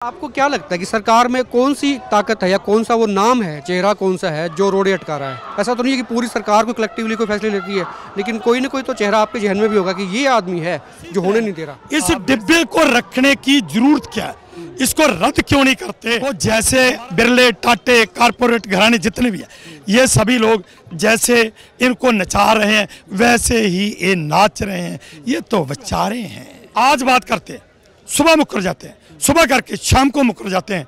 आपको क्या लगता है कि सरकार में कौन सी ताकत है या कौन सा वो नाम है, चेहरा कौन सा है जो रोड़े अटका रहा है? ऐसा तो नहीं है कि पूरी सरकार को कलेक्टिवली कोई फैसले लेती है, लेकिन कोई ना कोई तो चेहरा आपके जहन में भी होगा कि ये आदमी है जो होने नहीं दे रहा। इस डिब्बे को रखने की जरूरत क्या है? इसको रद्द क्यों नहीं करते? वो जैसे बिरले, टाटे, कारपोरेट घराने जितने भी हैं, ये सभी लोग जैसे इनको नचा रहे हैं वैसे ही ये नाच रहे हैं। ये तो बेचारे हैं। आज बात करते हैं, सुबह मुकर जाते हैं, सुबह करके शाम को मुकर जाते हैं।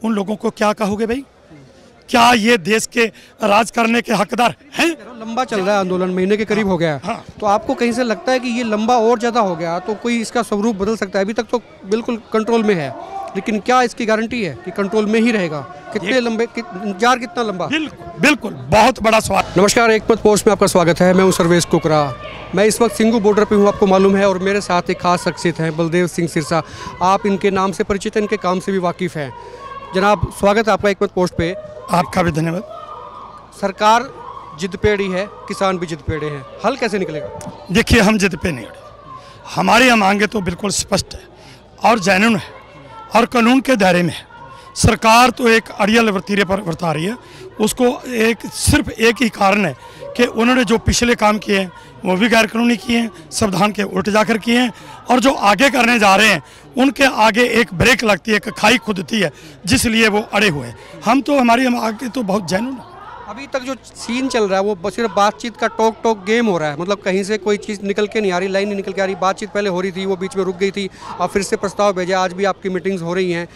उन लोगों को क्या कहोगे भाई? क्या ये देश के राज करने के हकदार हैं? लंबा चल रहा है आंदोलन, महीने के करीब हो गया है। हाँ। तो आपको कहीं से लगता है कि ये लंबा और ज़्यादा हो गया तो कोई इसका स्वरूप बदल सकता है? अभी तक तो बिल्कुल कंट्रोल में है, लेकिन क्या इसकी गारंटी है कि कंट्रोल में ही रहेगा? कितने लंबे इंतजार कितना लंबा? बिल्कुल बहुत बड़ा सवाल। नमस्कार, एकमत पोस्ट में आपका स्वागत है। मैं हूं सर्वेश कुकरा। मैं इस वक्त सिंगू बॉर्डर पे हूं, आपको मालूम है, और मेरे साथ एक खास शख्सियत है, बलदेव सिंह सिरसा। आप इनके नाम से परिचित हैं, इनके काम से भी वाकिफ़ हैं। जनाब, स्वागत है आपका एकमत पोस्ट पे। आपका भी धन्यवाद। सरकार जिद पे अड़ी है, किसान भी जिद पे अड़े हैं, हल कैसे निकलेगा? देखिए, हम जिद पे नहीं अड़े। हमारी मांगे तो बिल्कुल स्पष्ट है और जैनुन है और कानून के दायरे में है। सरकार तो एक अड़ियल वतीरे पर बरता रही है। उसको सिर्फ एक ही कारण है कि उन्होंने जो पिछले काम किए हैं वो भी गैर कानूनी किए हैं, संविधान के उल्ट जाकर किए हैं, और जो आगे करने जा रहे हैं उनके आगे एक ब्रेक लगती है, एक खाई खुदती है, जिसलिए वो अड़े हुए हैं। हम तो हमारी आगे तो बहुत जैनुन है। अभी तक जो सीन चल रहा है वो सिर्फ बातचीत का टॉक गेम हो रहा है। मतलब कहीं से कोई चीज़ निकल के नहीं आ रही, लाइन नहीं निकल के आ रही। बातचीत पहले हो रही थी, वो बीच में रुक गई थी, और फिर से प्रस्ताव भेजा। आज भी आपकी मीटिंग्स हो रही हैं,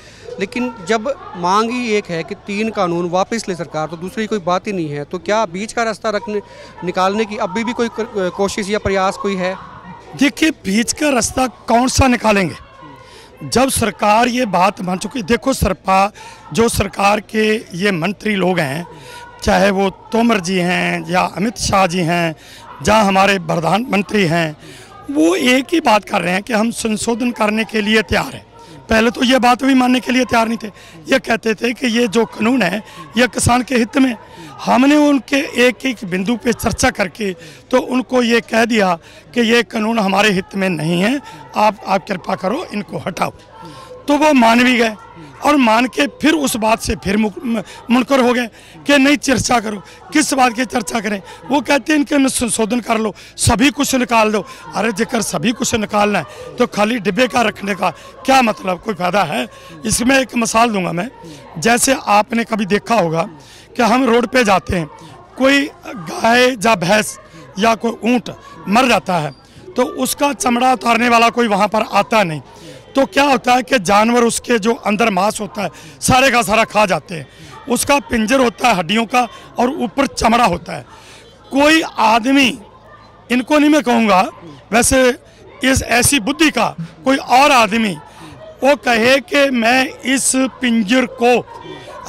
लेकिन जब मांग ही एक है कि 3 कानून वापस ले सरकार, तो दूसरी कोई बात ही नहीं है। तो क्या बीच का रास्ता निकालने की अभी भी कोई कोशिश या प्रयास कोई है? देखिए, बीच का रास्ता कौन सा निकालेंगे जब सरकार ये बात मान चुकी? देखो, जो सरकार के ये मंत्री लोग हैं, चाहे वो तोमर जी हैं या अमित शाह जी हैं, जहाँ हमारे प्रधानमंत्री हैं, वो एक ही बात कर रहे हैं कि हम संशोधन करने के लिए तैयार हैं। पहले तो ये बात भी मानने के लिए तैयार नहीं थे। ये कहते थे कि ये जो कानून है ये किसान के हित में। हमने उनके एक एक बिंदु पे चर्चा करके तो उनको ये कह दिया कि ये कानून हमारे हित में नहीं है, आप कृपा करो इनको हटाओ। तो वो मान भी गए, और मान के फिर उस बात से फिर मुनकर हो गए कि नहीं, चर्चा करो। किस बात की चर्चा करें? वो कहते हैं इनके संशोधन कर लो, सभी कुछ निकाल दो। अरे जेकर सभी कुछ निकालना है तो खाली डिब्बे का रखने का क्या मतलब, कोई फायदा है? इसमें एक मिसाल दूंगा मैं। जैसे आपने कभी देखा होगा कि हम रोड पे जाते हैं, कोई गाय या भैंस या कोई ऊँट मर जाता है तो उसका चमड़ा उतारने वाला कोई वहाँ पर आता नहीं। तो क्या होता है कि जानवर उसके जो अंदर मांस होता है सारे का सारा खा जाते हैं। उसका पिंजर होता है हड्डियों का, और ऊपर चमड़ा होता है। कोई आदमी, इनको नहीं मैं कहूँगा, वैसे इस ऐसी बुद्धि का कोई और आदमी वो कहे कि मैं इस पिंजर को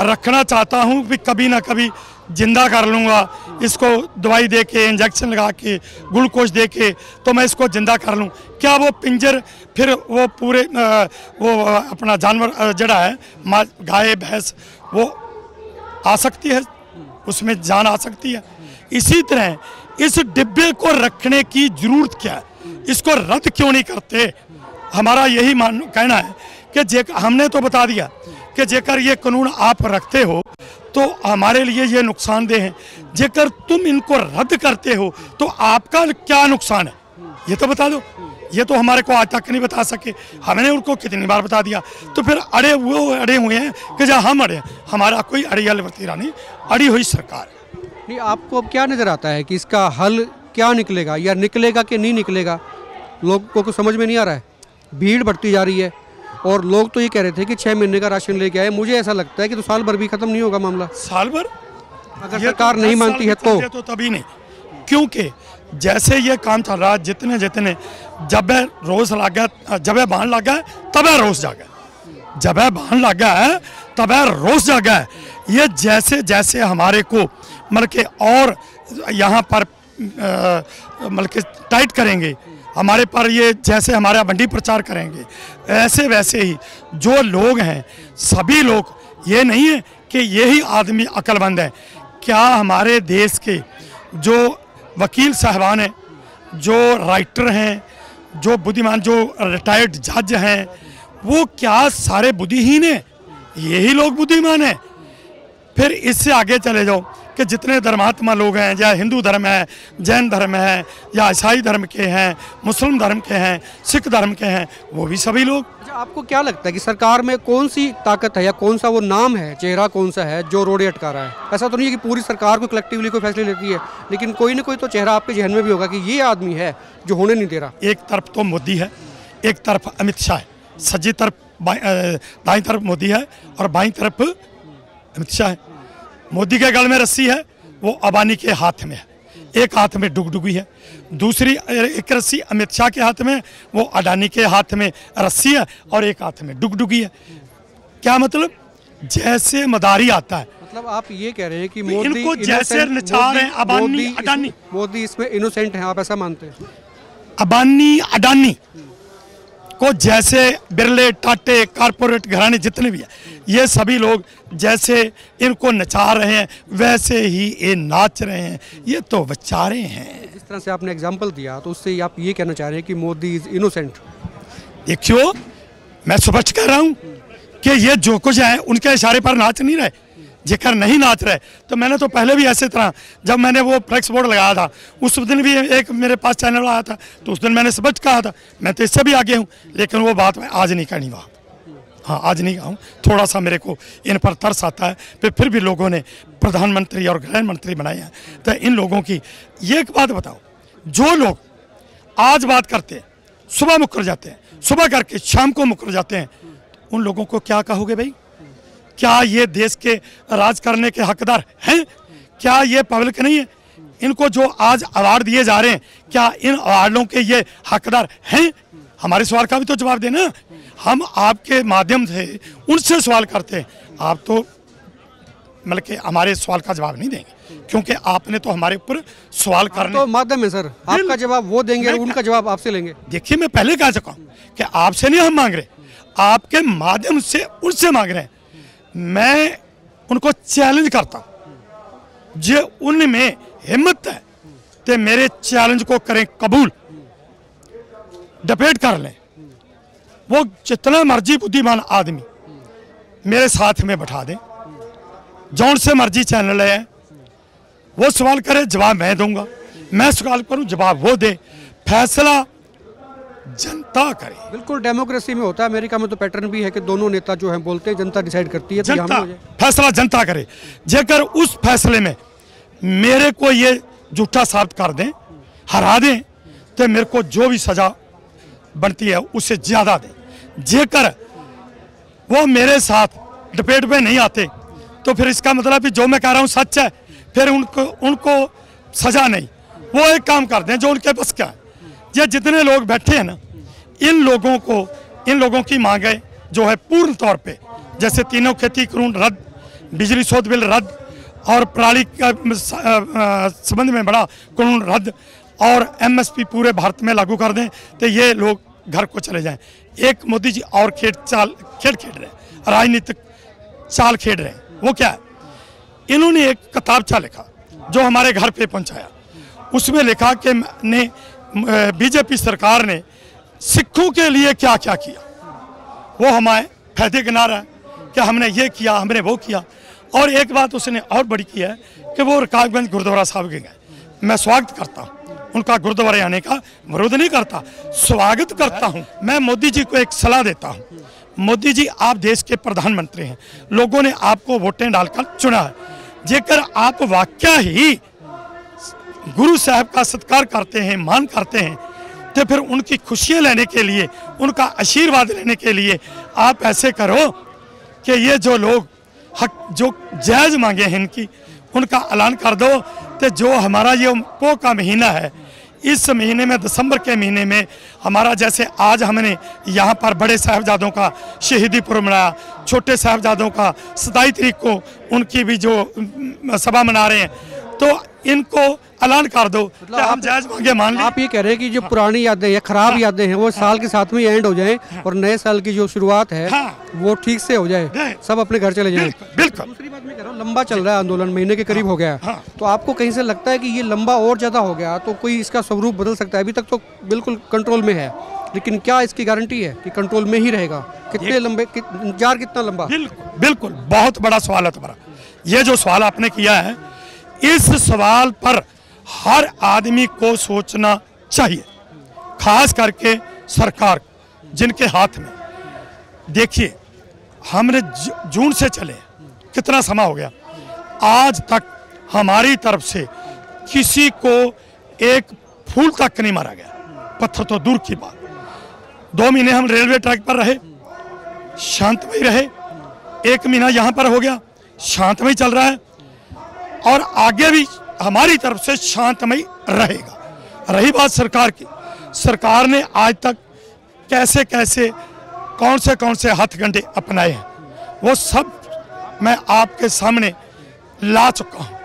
रखना चाहता हूँ, भी कभी ना कभी जिंदा कर लूँगा, इसको दवाई दे के, इंजेक्शन लगा के, ग्लूकोज दे के तो मैं इसको जिंदा कर लूँ। क्या वो पिंजर फिर वो पूरे वो अपना जानवर जड़ा है, गाय भैंस, वो आ सकती है, उसमें जान आ सकती है? इसी तरह इस डिब्बे को रखने की जरूरत क्या है? इसको रद्द क्यों नहीं करते? हमारा यही कहना है कि हमने तो बता दिया कि जेकर ये कानून आप रखते हो तो हमारे लिए ये नुकसानदेह है। जेकर तुम इनको रद्द करते हो तो आपका क्या नुकसान है, ये तो बता दो। ये तो हमारे को आज तक नहीं बता सके। हमने उनको कितनी बार बता दिया। तो फिर अड़े हुए हैं कि जहाँ हम अड़े, हमारा कोई अड़ियल वतीरा नहीं, अड़ी हुई सरकार है। नहीं, आपको अब क्या नज़र आता है कि इसका हल क्या निकलेगा, या निकलेगा कि नहीं निकलेगा? लोगों को समझ में नहीं आ रहा है। भीड़ बढ़ती जा रही है, और लोग तो ये कह रहे थे कि 6 महीने का राशन लेके आए। मुझे ऐसा लगता है कि तो साल भर भी खत्म नहीं होगा मामला। साल भर अगर सरकार नहीं मानती है तो तभी नहीं, क्योंकि जैसे ये काम चल रहा है, जितने जब रोज लगा, जब बांध लगा तब रोज जागा, जब बांध लगा है तब रोज जागा है। ये जैसे जैसे हमारे को मतलब के और यहाँ पर मतलब के टाइट करेंगे, हमारे पर ये जैसे हमारा मंडी प्रचार करेंगे, ऐसे वैसे ही जो लोग हैं, सभी लोग, ये नहीं है कि यही आदमी अक्लमंद है। क्या हमारे देश के जो वकील साहबान हैं, जो राइटर हैं, जो बुद्धिमान, जो रिटायर्ड जज हैं, वो क्या सारे बुद्धिहीन हैं? यही लोग बुद्धिमान हैं? फिर इससे आगे चले जाओ कि जितने धर्मात्मा लोग हैं, या हिंदू धर्म है, जैन धर्म है, या ईसाई धर्म के हैं, मुस्लिम धर्म के हैं, सिख धर्म के हैं, वो भी सभी लोग। अच्छा, आपको क्या लगता है कि सरकार में कौन सी ताकत है या कौन सा वो नाम है, चेहरा कौन सा है जो रोड़े अटका रहा है? ऐसा तो नहीं है कि पूरी सरकार को कलेक्टिवली कोई फैसले लेती है, लेकिन कोई ना कोई तो चेहरा आपके जहन में भी होगा कि ये आदमी है जो होने नहीं दे रहा। एक तरफ तो मोदी है, एक तरफ अमित शाह है, सज्जी तरफ दाईं तरफ मोदी है और बाईं तरफ अमित शाह है। मोदी के गल में रस्सी है, वो अबानी के हाथ में है, एक हाथ में डुगडुगी है, दूसरी एक रस्सी अमित शाह के हाथ में, वो अडानी के हाथ में रस्सी है और एक हाथ में डुगडुगी है। क्या मतलब? जैसे मदारी आता है। मतलब आप ये कह रहे हैं कि मोदी इनको जैसे नचा रहे हैं अबानी अडानी, मोदी इसमें इनोसेंट है, आप ऐसा मानते हैं? अबानी अडानी को जैसे बिरले, टाटे, कारपोरेट घराने जितने भी हैं, ये सभी लोग जैसे इनको नचा रहे हैं वैसे ही ये नाच रहे हैं, ये तो बच्चारे हैं। जिस तरह से आपने एग्जांपल दिया तो उससे आप ये कहना चाह रहे हैं कि मोदी इज इनोसेंट? देखियो, मैं स्पष्ट कह रहा हूँ कि ये जो कुछ है उनके इशारे पर नाच नहीं रहे, जेकर नहीं नाच रहे तो मैंने तो पहले भी ऐसे तरह, जब मैंने वो फ्लेक्स बोर्ड लगाया था उस दिन भी एक मेरे पास चैनल आया था, तो उस दिन मैंने स्पष्ट कहा था मैं तो इससे भी आगे हूँ, लेकिन वो बात मैं आज नहीं कहनी वहाँ। हाँ, आज नहीं कहूँ, थोड़ा सा मेरे को इन पर तरस आता है। फिर भी लोगों ने प्रधानमंत्री और गृह मंत्री बनाए हैं, तो इन लोगों की ये एक बात बताओ, जो लोग आज बात करते हैं सुबह मुकर जाते हैं, सुबह करके शाम को मुकर जाते हैं, उन लोगों को क्या कहोगे भाई? क्या ये देश के राज करने के हकदार हैं? क्या ये पब्लिक नहीं है? इनको जो आज अवार्ड दिए जा रहे हैं, क्या इन अवार्डों के ये हकदार हैं? हमारे सवाल का भी तो जवाब देना। हम आपके माध्यम से उनसे सवाल करते हैं, आप तो मतलब कि हमारे सवाल का जवाब नहीं देंगे, क्योंकि आपने तो हमारे ऊपर सवाल करने तो माध्यम है सर, आपका जवाब वो देंगे और उनका जवाब आपसे लेंगे। देखिए, मैं पहले कह चुका हूँ कि आपसे नहीं हम मांग रहे, आपके माध्यम से उनसे मांग रहे हैं। मैं उनको चैलेंज करता हूं, जो उनमें हिम्मत है तो मेरे चैलेंज को करें कबूल, डिबेट कर लें। वो जितना मर्जी बुद्धिमान आदमी मेरे साथ में बैठा दें, जौन से मर्जी चैनल है, वो सवाल करे जवाब मैं दूंगा, मैं सवाल करूं जवाब वो दे, फैसला जनता करे। बिल्कुल डेमोक्रेसी में होता है, अमेरिका में तो पैटर्न भी है कि दोनों नेता जो हैं बोलते हैं, जनता डिसाइड करती है। जनता फैसला जनता करे, जेकर उस फैसले में मेरे को ये झूठा साबित कर दें, हरा दें, तो मेरे को जो भी सजा बनती है उससे ज्यादा दें। जेकर वो मेरे साथ डिबेट में नहीं आते तो फिर इसका मतलब कि जो मैं कह रहा हूँ सच है, फिर उनको सजा नहीं, वो एक काम कर दें जो उनके बस क्या है। ये जितने लोग बैठे हैं ना, इन लोगों की मांगे जो है पूर्ण तौर पे, जैसे तीनों खेती कानून रद्द, बिजली शोध बिल रद्द और पराली का संबंध में बड़ा कानून रद्द और एमएसपी पूरे भारत में लागू कर दें, तो ये लोग घर को चले जाएं। एक मोदी जी और खेल खेल रहे हैं, राजनीतिक चाल खेल रहे हैं। वो क्या है? इन्होंने एक किताबचा लिखा जो हमारे घर पे पहुंचाया, उसमें लिखा कि बीजेपी सरकार ने सिखों के लिए क्या क्या किया, वो हमारे फायदे गिना रहा है कि हमने ये किया, हमने वो किया। और एक बात उसने और बड़ी की है कि वो रकाबगंज गुरुद्वारा साहब के गए। मैं स्वागत करता हूँ उनका, गुरुद्वारे आने का विरोध नहीं करता, स्वागत करता हूँ। मैं मोदी जी को एक सलाह देता हूँ, मोदी जी आप देश के प्रधानमंत्री हैं, लोगों ने आपको वोटें डालकर चुना है, जेकर आप वाकई ही गुरु साहब का सत्कार करते हैं, मान करते हैं, तो फिर उनकी खुशियाँ लेने के लिए, उनका आशीर्वाद लेने के लिए आप ऐसे करो कि ये जो लोग हक जो जायज़ मांगे हैं इनकी, उनका ऐलान कर दो। तो जो हमारा ये पो का महीना है, इस महीने में दिसंबर के महीने में हमारा, जैसे आज हमने यहाँ पर बड़े साहबजादों का शहीदी पुरब मनाया, छोटे साहबजादों का 27 तारीख को उनकी भी जो सभा मना रहे हैं, तो इनको ऐलान कर दो। मतलब हम जायज मांगे मान लें। आप ये कह रहे हैं कि जो पुरानी यादें या खराब यादें हैं वो साल के साथ में एंड हो जाएं और नए साल की जो शुरुआत है वो ठीक से हो जाए, सब अपने घर चले जाएं। बिल्कुल। दूसरी बात मैं कह रहा हूँ, लंबा चल रहा है आंदोलन, महीने के करीब हो गया है, तो आपको कहीं से लगता है कि ये लंबा और ज़्यादा हो गया तो कोई इसका स्वरूप बदल सकता है? अभी तक तो बिल्कुल कंट्रोल में है, लेकिन क्या इसकी गारंटी है कि कंट्रोल में ही रहेगा? कितने लंबे जार कितना लंबा? बिल्कुल बहुत बड़ा सवाल है तुम्हारा। ये जो सवाल आपने किया है, इस सवाल पर हर आदमी को सोचना चाहिए, खास करके सरकार जिनके हाथ में। देखिए, हमने जून से चले, कितना समय हो गया, आज तक हमारी तरफ से किसी को एक फूल तक नहीं मारा गया, पत्थर तो दूर की बात। 2 महीने हम रेलवे ट्रैक पर रहे, शांतमय रहे। 1 महीना यहाँ पर हो गया, शांतमय चल रहा है, और आगे भी हमारी तरफ से शांतमय रहेगा। रही बात सरकार की, सरकार ने आज तक कैसे कैसे कौन से हथकंडे अपनाए हैं, वो सब मैं आपके सामने ला चुका हूँ।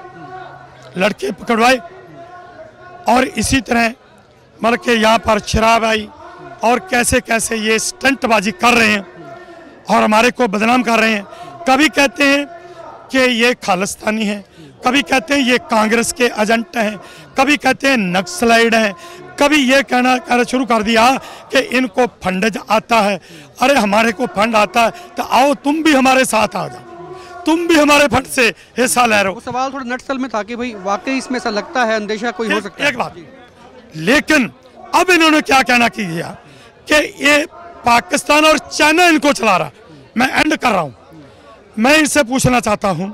लड़के पकड़वाए, और इसी तरह मतलब के यहाँ पर शराब आई, और कैसे कैसे ये स्टंटबाजी कर रहे हैं और हमारे को बदनाम कर रहे हैं। कभी कहते हैं कि ये खालिस्तानी हैं, कभी कहते हैं ये कांग्रेस के एजेंट हैं, कभी कहते हैं नक्सलाइट हैं, कभी ये कहना शुरू कर दिया कि इनको फंड आता है। अरे हमारे को फंड आता है तो आओ तुम भी हमारे साथ आ जाओ, तुम भी हमारे फंड से हिस्सा ले रहे हो। सवाल थोड़ा नटसल में था कि भाई वाकई इसमें ऐसा लगता है, अंदेशा कोई हो सकता है। एक बात, लेकिन अब इन्होंने क्या कहना किया कि ये पाकिस्तान और चाइना इनको चला रहा। मैं एंड कर रहा हूं, मैं इनसे पूछना चाहता हूं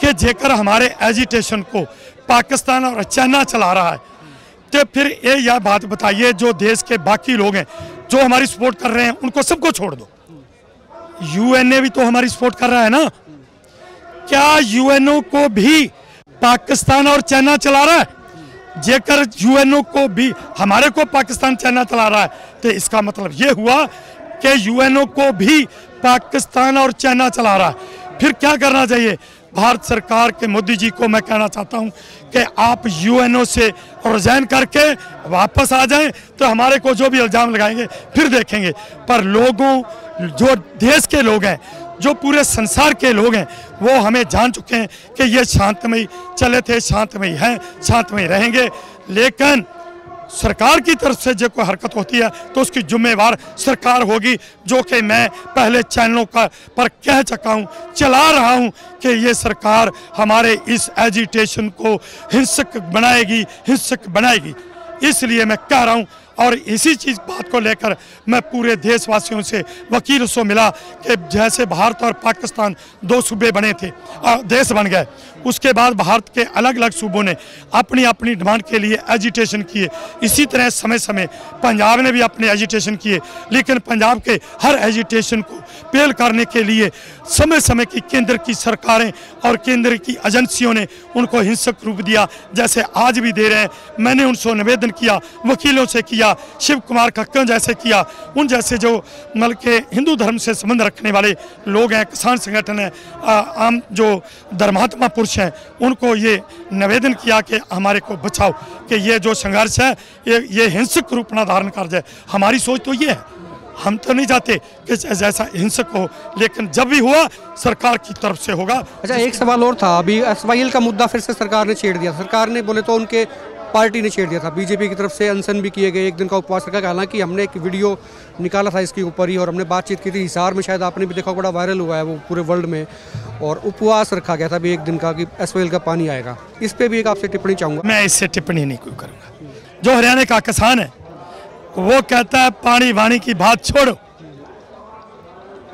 कि जेकर हमारे एजिटेशन को पाकिस्तान और चाइना चला रहा है, तो फिर ये यह बात बताइए, जो देश के बाकी लोग हैं जो हमारी सपोर्ट कर रहे हैं, उनको सबको छोड़ दो। यूएनए भी तो हमारी सपोर्ट कर रहा है ना, क्या यूएनओ को भी पाकिस्तान और चाइना चला रहा है? जेकर यूएनओ को भी हमारे को पाकिस्तान चाइना चला रहा है, तो इसका मतलब ये हुआ कि यूएनओ को भी पाकिस्तान और चाइना चला रहा है। फिर क्या करना चाहिए? भारत सरकार के मोदी जी को मैं कहना चाहता हूं कि आप यूएनओ से रिजाइन करके वापस आ जाएं, तो हमारे को जो भी इल्ज़ाम लगाएंगे फिर देखेंगे। पर लोगों, जो देश के लोग हैं, जो पूरे संसार के लोग हैं, वो हमें जान चुके हैं कि ये शांतमय चले थे, शांतमय हैं, शांतमय रहेंगे। लेकिन सरकार की तरफ से जो कोई हरकत होती है तो उसकी जिम्मेवार सरकार होगी, जो कि मैं पहले चैनलों का पर कह चुका हूँ, चला रहा हूँ कि ये सरकार हमारे इस एजिटेशन को हिंसक बनाएगी, हिंसक बनाएगी। इसलिए मैं कह रहा हूँ, और इसी चीज़ बात को लेकर मैं पूरे देशवासियों से वकीलों से मिला कि जैसे भारत और पाकिस्तान 2 सूबे बने थे, देश बन गए, उसके बाद भारत के अलग अलग सूबों ने अपनी अपनी डिमांड के लिए एजिटेशन किए। इसी तरह समय समय पंजाब ने भी अपने एजिटेशन किए, लेकिन पंजाब के हर एजिटेशन को पेल करने के लिए समय समय की केंद्र की सरकारें और केंद्र की एजेंसियों ने उनको हिंसक रूप दिया, जैसे आज भी दे रहे हैं। मैंने उनसे निवेदन किया, वकीलों से किया, शिव कुमार कक्कड़ जैसे किया, उन जैसे जो मतलब के हिंदू धर्म से संबंध रखने वाले लोग हैं, किसान संगठन है, आम जो धर्मात्मा पुरुष हैं, उनको ये निवेदन किया कि हमारे को बचाओ, कि ये जो संघर्ष है ये हिंसक रूप न धारण कर जाए। हमारी सोच तो ये है, हम तो नहीं चाहते कि जैसा हिंसक हो, लेकिन जब भी हुआ सरकार की तरफ से होगा। अच्छा, एक सवाल और था, अभी एसवाईएल का मुद्दा फिर से सरकार ने छेड़ दिया। सरकार ने बोले तो उनके पार्टी ने छेड़ दिया था, बीजेपी की तरफ से अनशन भी किए गए, 1 दिन का उपवास रखा। हालांकि हमने एक वीडियो निकाला था इसके ऊपर ही, और हमने बातचीत की थी हिसार में, शायद आपने भी देखा, बड़ा वायरल हुआ है वो पूरे वर्ल्ड में, और उपवास रखा गया था भी 1 दिन का कि एसवाईएल का पानी आएगा। इस पर भी एक आपसे टिप्पणी चाहूँगा। मैं इससे टिप्पणी नहीं कोई करूँगा। जो हरियाणा का किसान है वो कहता है पानी वाणी की बात छोड़ो।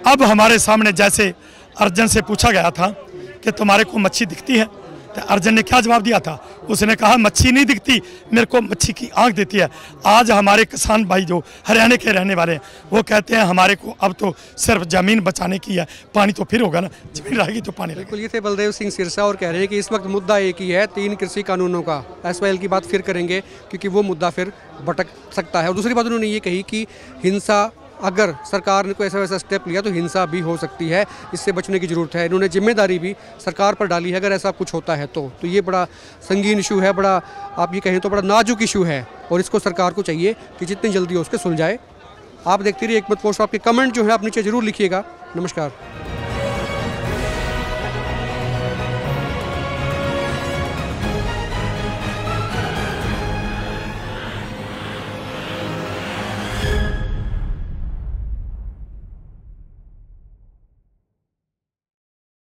अब हमारे सामने जैसे अर्जुन से पूछा गया था कि तुम्हारे को मच्छी दिखती है, तो अर्जुन ने क्या जवाब दिया था? उसने कहा मच्छी नहीं दिखती, मेरे को मच्छी की आंख देती है। आज हमारे किसान भाई जो हरियाणा के रहने वाले हैं, वो कहते हैं हमारे को अब तो सिर्फ ज़मीन बचाने की है, पानी तो फिर होगा ना, ज़मीन रहेगी तो पानी। बिल्कुल, ये थे बलदेव सिंह सिरसा, और कह रहे हैं कि इस वक्त मुद्दा एक ही है, 3 कृषि कानूनों का। एसवाईएल की बात फिर करेंगे क्योंकि वो मुद्दा फिर भटक सकता है। और दूसरी बात उन्होंने ये कही कि हिंसा, अगर सरकार ने कोई ऐसा वैसा स्टेप लिया तो हिंसा भी हो सकती है, इससे बचने की ज़रूरत है। इन्होंने जिम्मेदारी भी सरकार पर डाली है अगर ऐसा कुछ होता है तो ये बड़ा संगीन इशू है, बड़ा आप ये कहें तो बड़ा नाजुक इशू है, और इसको सरकार को चाहिए कि जितनी जल्दी हो उसके सुलझाए। आप देखते रहिए एकमत पोस्ट। आपके कमेंट जो है आप नीचे ज़रूर लिखिएगा। नमस्कार।